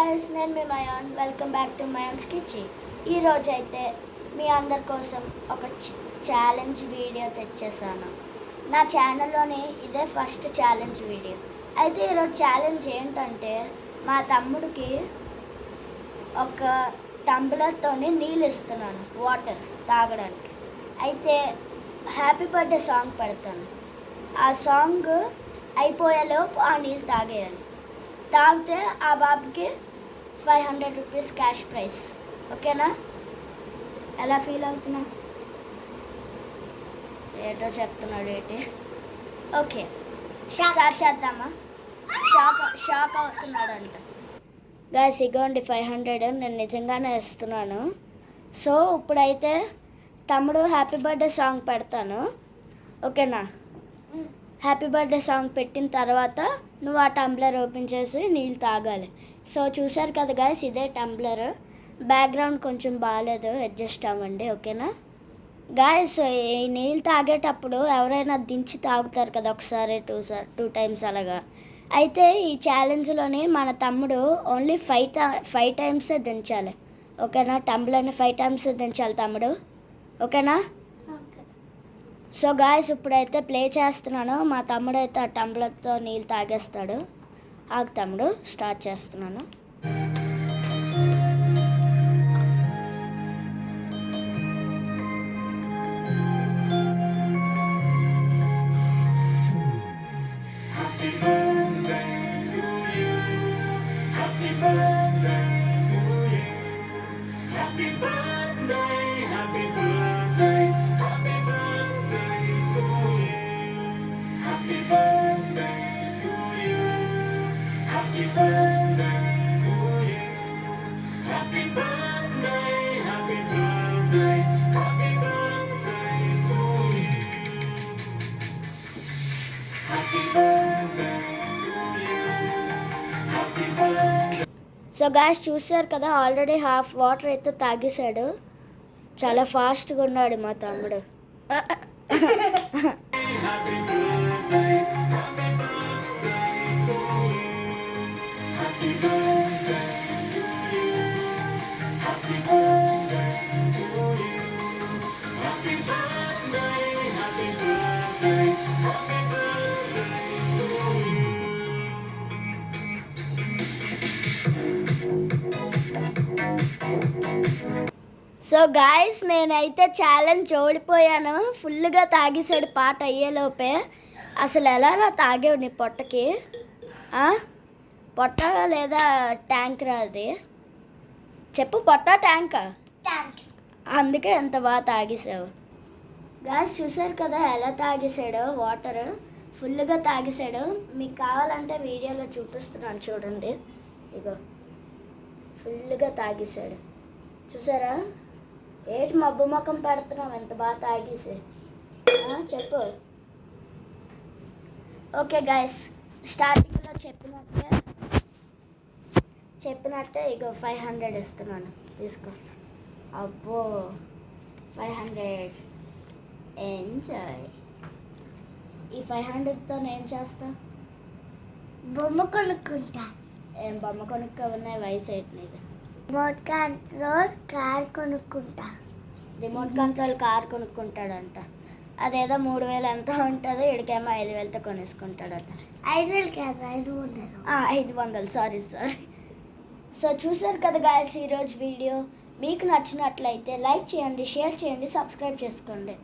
Guys, నేను మీ Mayan. Welcome back to Mayan's kitchen. ఈరోజు అయితే మీ అందరి కోసం ఒక ఛాలెంజ్ వీడియో తెచ్చేసాను. నా ఛానల్లోని ఇదే ఫస్ట్ ఛాలెంజ్ వీడియో. అయితే ఈరోజు ఛాలెంజ్ ఏంటంటే మా తమ్ముడికి ఒక టంబ్లర్తోని నీళ్ళు ఇస్తున్నాను, వాటర్ తాగడానికి. అయితే హ్యాపీ బర్త్డే సాంగ్ పెడతాను. ఆ సాంగ్ అయిపోయేలోపు ఆ నీళ్ళు తాగేయాలి. తాగితే ఆ బాబుకి 500 రూపీస్ క్యాష్ ప్రైజ్. ఓకేనా? ఎలా ఫీల్ అవుతున్నా? ఏటో చెప్తున్నాడు ఏంటి? ఓకే, స్టార్ట్ చేద్దామా? షాక్ అవుతున్నాడంట. గాయస్, ఇగోండి 500 నేను నిజంగానే ఇస్తున్నాను. సో ఇప్పుడైతే తమ్ముడు హ్యాపీ బర్త్డే సాంగ్ పెడతాను. ఓకేనా? హ్యాపీ బర్త్డే సాంగ్ పెట్టిన తర్వాత నువ్వు ఆ టంబ్లర్ ఓపెన్ చేసి నీళ్ళు తాగాలి. సో చూసారు కదా గాయస్, ఇదే టంబ్లర్. బ్యాక్గ్రౌండ్ కొంచెం బాగాలేదు, అడ్జస్ట్ అవ్వండి. ఓకేనా గాయస్? ఈ నీళ్ళు తాగేటప్పుడు ఎవరైనా దించి తాగుతారు కదా, ఒకసారి టూ టైమ్స్ అలాగా. అయితే ఈ ఛాలెంజ్లోని మన తమ్ముడు ఓన్లీ 5 టైమ్సే దించాలి. ఓకేనా? టంబ్లర్ని 5 టైమ్స్ దించాలి తమ్ముడు. ఓకేనా? సో గాయస్, ఇప్పుడైతే ప్లే చేస్తున్నాను. మా తమ్ముడు అయితే ఆ టంబ్లర్తో నీళ్ళు తాగేస్తాడు. ఆగు తమ్ముడు, స్టార్ట్ చేస్తున్నాను. సో గాయస్, చూసారు కదా, ఆల్రెడీ హాఫ్ వాటర్ అయితే తాగేశాడు. చాలా ఫాస్ట్గా ఉన్నాడు మా తమ్ముడు. సో గాయస్, నేనైతే ఛాలెంజ్ ఓడిపోయాను. ఫుల్గా తాగేసాడు పాట అయ్యేలోపే. అసలు ఎలా తాగేవు నీ పొట్టకి? పొట్ట లేదా ట్యాంక్ రాది? చెప్పు, పొట్ట ట్యాంకా? అందుకే ఎంత బాగా తాగేసావు. గాయస్, చూసారు కదా ఎలా తాగేసాడు వాటర్. ఫుల్గా తాగేసాడు. మీకు కావాలంటే వీడియోలో చూపిస్తున్నాను, చూడండి. ఇగో ఫుల్గా తాగేసాడు. చూసారా? ఏంటి మబ్బు ముఖం పెడుతున్నావు ఎంత బాగా తాగేసి? చెప్పు. ఓకే గాయస్, స్టార్టింగ్లో చెప్పినట్టే ఇగో 500 ఇస్తున్నాను, తీసుకో. అబ్బో, 500 ఎంజాయ్. ఈ 500తో నేను చేస్తా? బొమ్మ కొనుక్కుంటా. ఏం బొమ్మ కొనుక్కోఉన్నాయి? వయసు ఏంటి నీది? రిమోట్ కంట్రోల్ కార్ కొనుక్కుంటా. రిమోట్ కంట్రోల్ కార్ కొనుక్కుంటాడంట. అదేదో 3000 ఎంత ఉంటుందో, ఇడికేమో 5000తో కొనేసుకుంటాడట. 5000 కాదు, 500. 500, సారీ. సో చూసారు కదా గాయస్ ఈరోజు వీడియో. మీకు నచ్చినట్లయితే లైక్ చేయండి, షేర్ చేయండి, సబ్స్క్రైబ్ చేసుకోండి.